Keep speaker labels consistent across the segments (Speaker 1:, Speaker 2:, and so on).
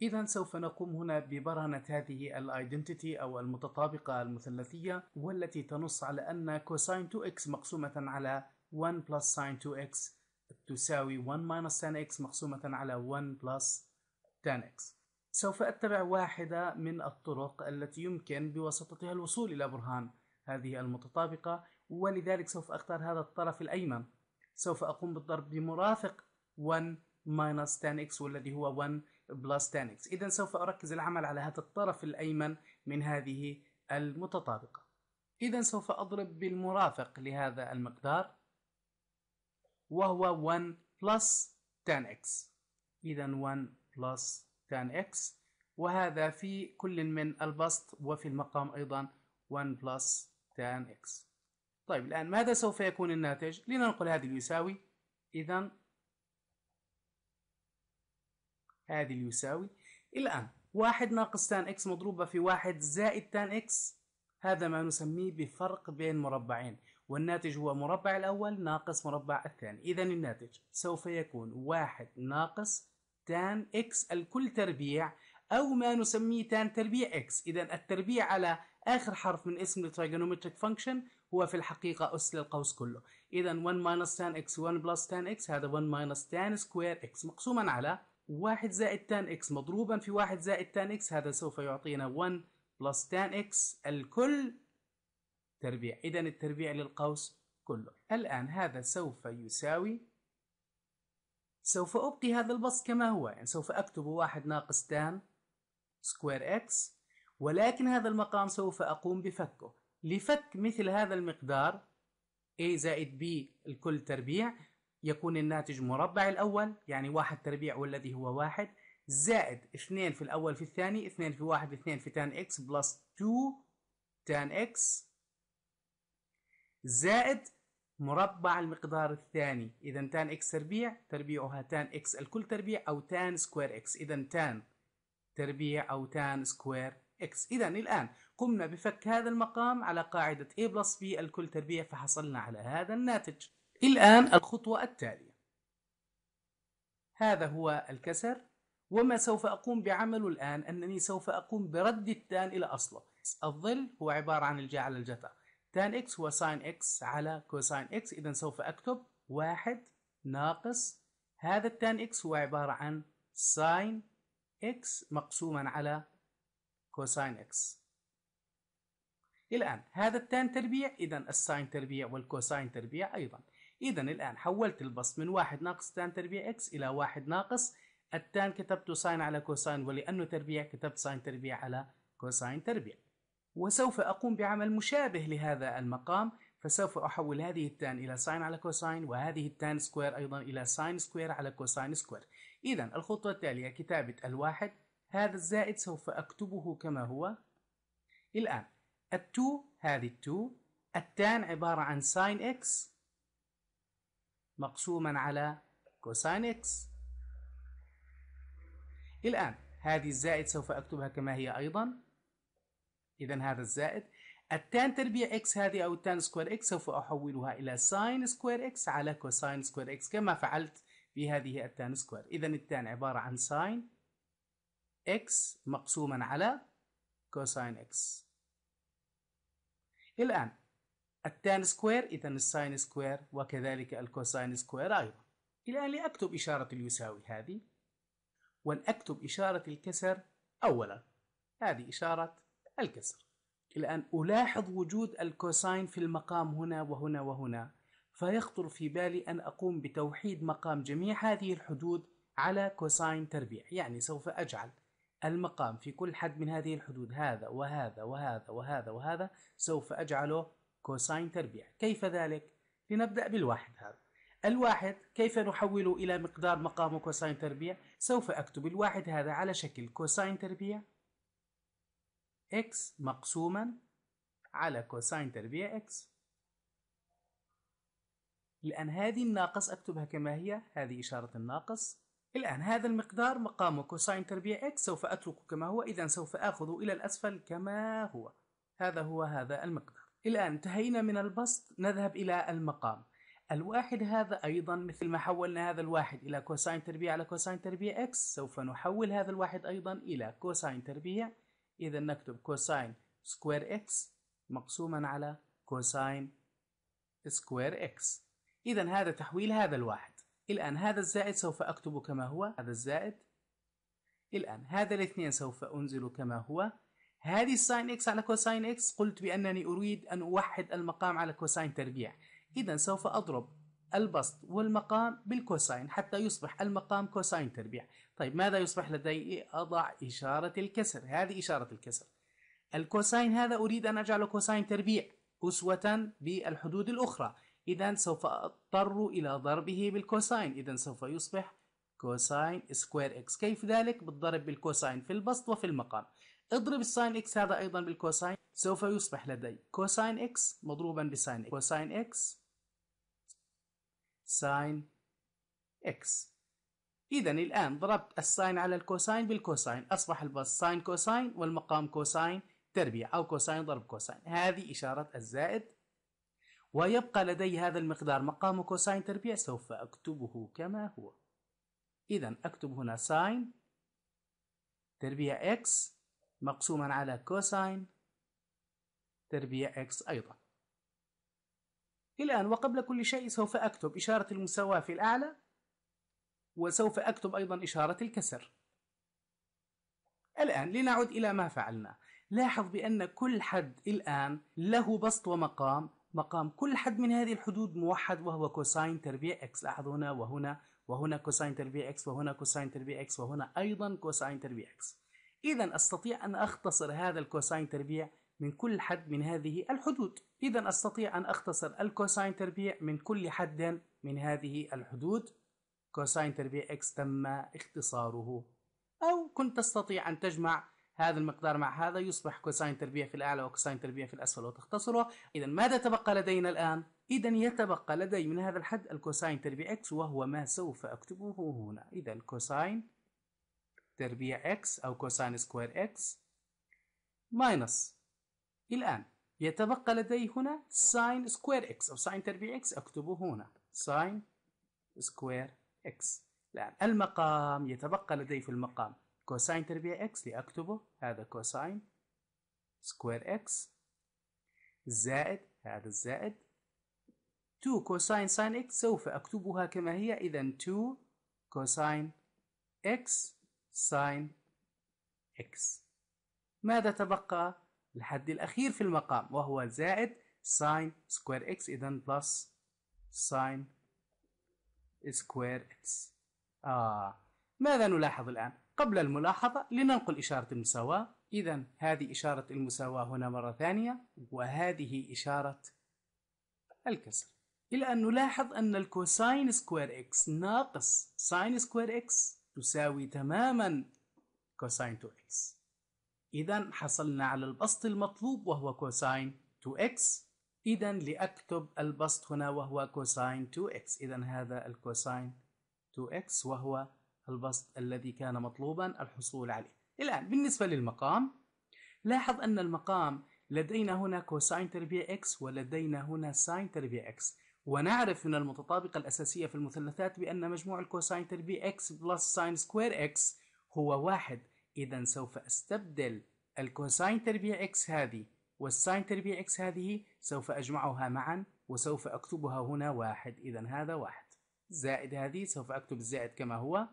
Speaker 1: إذا سوف نقوم هنا ببرهنة هذه الايدنتيتي أو المتطابقة المثلثية، والتي تنص على أن كوساين 2x مقسومة على 1 plus ساين 2x تساوي 1 minus tan x مقسومة على 1 plus tan x. سوف أتبع واحدة من الطرق التي يمكن بواسطتها الوصول إلى برهان هذه المتطابقة، ولذلك سوف أختار هذا الطرف الأيمن. سوف أقوم بالضرب بمرافق 1 minus tan x والذي هو 1 plus tan x. إذا سوف أركز العمل على هذا الطرف الأيمن من هذه المتطابقة. إذا سوف أضرب بالمرافق لهذا المقدار وهو 1 plus tan x. إذا 1 plus tan x، وهذا في كل من البسط وفي المقام أيضا 1 plus tan x. طيب الآن ماذا سوف يكون الناتج؟ لننقل هذه اليساوي. إذا هذه اليساوي الآن 1 ناقص تان إكس مضروبة في 1 زائد تان إكس، هذا ما نسميه بفرق بين مربعين، والناتج هو مربع الأول ناقص مربع الثاني. إذا الناتج سوف يكون 1 ناقص تان إكس الكل تربيع، أو ما نسميه تان تربيع إكس. إذا التربيع على آخر حرف من اسم التريجونومتريك فانكشن هو في الحقيقة أس للقوس كله. إذا 1 minus tan x 1 plus tan x، هذا 1 minus tan square x مقسوما على 1 زائد tan x مضروبا في 1 زائد tan x، هذا سوف يعطينا 1 plus tan x الكل تربيع. إذا التربيع للقوس كله. الآن هذا سوف يساوي، سوف أبقي هذا البسط كما هو، يعني سوف أكتب 1 ناقص tan square x، ولكن هذا المقام سوف أقوم بفكه. لفك مثل هذا المقدار a زائد b الكل تربيع، يكون الناتج مربع الأول يعني 1 تربيع والذي هو 1، زائد 2 في الأول في الثاني، 2 في 1 2 في tan x بلس 2 tan x، زائد مربع المقدار الثاني. إذا tan x تربيع تربيعها tan x الكل تربيع أو tan سكوير x، إذا tan تربيع أو tan سكوير x. إذا الآن قمنا بفك هذا المقام على قاعدة a بلس b الكل تربيع، فحصلنا على هذا الناتج. الآن الخطوة التالية، هذا هو الكسر، وما سوف أقوم بعمله الآن أنني سوف أقوم برد التان إلى أصله. الظل هو عبارة عن الجا على الجتا، تان إكس هو ساين إكس على كوساين إكس. إذا سوف أكتب 1 ناقص هذا التان إكس هو عبارة عن ساين إكس مقسوما على كوساين إكس. الآن هذا التان تربيع، إذا الساين تربيع والكوساين تربيع أيضا. إذا الآن حولت البسط من 1 ناقص تان تربيع إكس إلى 1 ناقص التان كتبت ساين على كوساين، ولأنه تربيع كتبت ساين تربيع على كوساين تربيع. وسوف أقوم بعمل مشابه لهذا المقام، فسوف أحول هذه التان إلى ساين على كوساين، وهذه التان سكوير أيضا إلى ساين سكوير على كوساين سكوير. إذا الخطوة التالية كتابة الواحد، هذا الزائد سوف أكتبه كما هو. الآن التو، هذه التو، التان عبارة عن ساين إكس مقسوما على كوساين إكس. الآن هذه الزائد سوف أكتبها كما هي أيضا. إذا هذا الزائد، التان تربيع إكس هذه أو التان سكوير إكس سوف أحولها إلى ساين سكوير إكس على كوساين سكوير إكس كما فعلت في هذه التان سكوير. إذا التان عبارة عن ساين إكس مقسوما على كوساين إكس. الآن التان سكوير، إذا الساين سكوير وكذلك الكوساين سكوير أيضا. الآن لأكتب إشارة اليساوي هذه، ولأكتب إشارة الكسر أولا، هذه إشارة الكسر. الآن ألاحظ وجود الكوساين في المقام هنا وهنا وهنا، فيخطر في بالي أن أقوم بتوحيد مقام جميع هذه الحدود على كوساين تربيع، يعني سوف أجعل المقام في كل حد من هذه الحدود، هذا وهذا وهذا وهذا وهذا، سوف أجعله كوساين تربيع. كيف ذلك؟ لنبدأ بالواحد. هذا الواحد كيف نحوله إلى مقدار مقامه كوساين تربيع؟ سوف أكتب الواحد هذا على شكل كوساين تربيع x مقسوما على كوساين تربيع x. الآن هذه الناقص أكتبها كما هي، هذه إشارة الناقص. الآن هذا المقدار مقامه كوساين تربيع x سوف أتركه كما هو، إذا سوف أخذه إلى الأسفل كما هو. هذا هو هذا المقدار. الآن انتهينا من البسط، نذهب إلى المقام. الواحد هذا أيضا مثل ما حولنا هذا الواحد إلى كوساين تربيع على كوساين تربيع إكس، سوف نحول هذا الواحد أيضا إلى كوساين تربيع. إذا نكتب كوساين سكوير إكس مقسوما على كوساين سكوير إكس. إذا هذا تحويل هذا الواحد. الآن هذا الزائد سوف أكتبه كما هو، هذا الزائد. الآن هذا الاثنين سوف أنزل كما هو. هذه الساين إكس على كوساين إكس قلت بأنني أريد أن أوحد المقام على كوساين تربيع، إذا سوف أضرب البسط والمقام بالكوساين حتى يصبح المقام كوساين تربيع. طيب ماذا يصبح لدي؟ أضع إشارة الكسر، هذه إشارة الكسر. الكوساين هذا أريد أن أجعله كوساين تربيع أسوة بالحدود الأخرى، إذا سوف أضطر إلى ضربه بالكوساين، إذا سوف يصبح كوساين سكوير إكس. كيف ذلك؟ بالضرب بالكوساين في البسط وفي المقام. اضرب الساين إكس هذا أيضا بالكوساين، سوف يصبح لدي كوساين إكس مضروبا بساين إكس، كوساين إكس ساين إكس. إذا الآن ضربت الساين على الكوساين بالكوساين، أصبح البسط ساين كوساين والمقام كوساين تربيع أو كوساين ضرب كوساين، هذه إشارة الزائد. ويبقى لدي هذا المقدار مقام كوساين تربيع، سوف أكتبه كما هو. إذا أكتب هنا ساين تربيع إكس مقسوما على كوساين تربيع إكس أيضا. الآن وقبل كل شيء سوف أكتب إشارة المساواة في الأعلى، وسوف أكتب أيضا إشارة الكسر. الآن لنعد إلى ما فعلنا. لاحظ بأن كل حد الآن له بسط ومقام، مقام كل حد من هذه الحدود موحد وهو كوساين تربيع إكس. لاحظ هنا وهنا كوساين تربيع إكس، وهنا كوساين تربيع إكس، وهنا أيضا كوساين تربيع إكس. إذا أستطيع أن أختصر هذا الكوساين تربيع من كل حد من هذه الحدود. إذا أستطيع أن أختصر الكوساين تربيع من كل حد من هذه الحدود. كوساين تربيع إكس تم اختصاره. أو كنت تستطيع أن تجمع هذا المقدار مع هذا، يصبح كوساين تربيع في الأعلى وكوساين تربيع في الأسفل وتختصره. إذا ماذا تبقى لدينا الآن؟ إذا يتبقى لدي من هذا الحد الكوساين تربيع إكس، وهو ما سوف أكتبه هنا. إذا كوساين تربيع إكس أو كوساين سكوير إكس ماينس، الآن يتبقى لدي هنا ساين سكوير إكس أو ساين تربيع إكس، أكتبه هنا ساين سكوير إكس. الآن المقام يتبقى لدي في المقام كوساين تربيع إكس، لأكتبه هذا كوساين سكوير إكس زائد هذا الزائد 2 كوساين ساين إكس، سوف أكتبها كما هي. إذا 2 كوساين إكس ساين إكس. ماذا تبقى؟ الحد الأخير في المقام وهو زائد ساين سكوير إكس، إذا بلس ساين سكوير إكس. ماذا نلاحظ الآن؟ قبل الملاحظة لننقل إشارة المساواة. إذا هذه إشارة المساواة هنا مرة ثانية، وهذه إشارة الكسر. إلى أن نلاحظ أن الكوساين سكوير إكس ناقص ساين سكوير إكس تساوي تماما كوساين 2 إكس. إذا حصلنا على البسط المطلوب وهو كوساين 2 إكس. إذا لأكتب البسط هنا وهو كوساين 2 إكس. إذا هذا الكوساين 2 إكس وهو البسط الذي كان مطلوبا الحصول عليه. الآن بالنسبة للمقام، لاحظ أن المقام لدينا هنا كوساين تربيع إكس ولدينا هنا ساين تربيع إكس، ونعرف من المتطابقة الأساسية في المثلثات بأن مجموع الكوساين تربيع إكس بلس ساين سكوير إكس هو 1. إذا سوف أستبدل الكوساين تربيع إكس هذه والساين تربيع إكس هذه، سوف أجمعها معا وسوف أكتبها هنا 1. إذا هذا 1 زائد هذه، سوف أكتب الزائد كما هو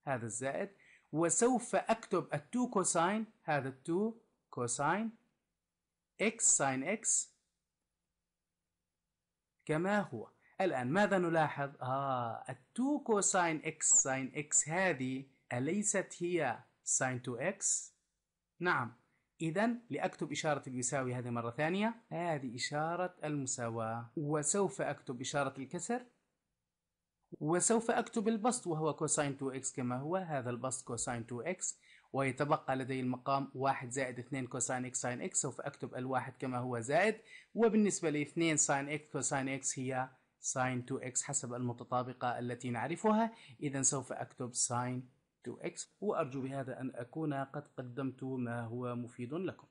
Speaker 1: هذا الزائد، وسوف أكتب ال2 كوساين، هذا 2 كوساين إكس ساين إكس كما هو. الآن ماذا نلاحظ؟ ال2 كوساين إكس ساين إكس هذه أليست هي ساين 2 إكس؟ نعم. إذا لأكتب إشارة اليساوي هذه مرة ثانية، هذه إشارة المساواة، وسوف أكتب إشارة الكسر، وسوف أكتب البسط وهو كوساين 2 إكس كما هو، هذا البسط كوساين 2 إكس، ويتبقى لدي المقام 1 زائد 2 كوساين إكس ساين إكس، سوف أكتب الواحد كما هو زائد، وبالنسبة ل 2 ساين إكس كوساين إكس هي ساين 2 إكس حسب المتطابقة التي نعرفها. إذا سوف أكتب ساين 2 إكس، وأرجو بهذا أن أكون قد قدمت ما هو مفيد لكم.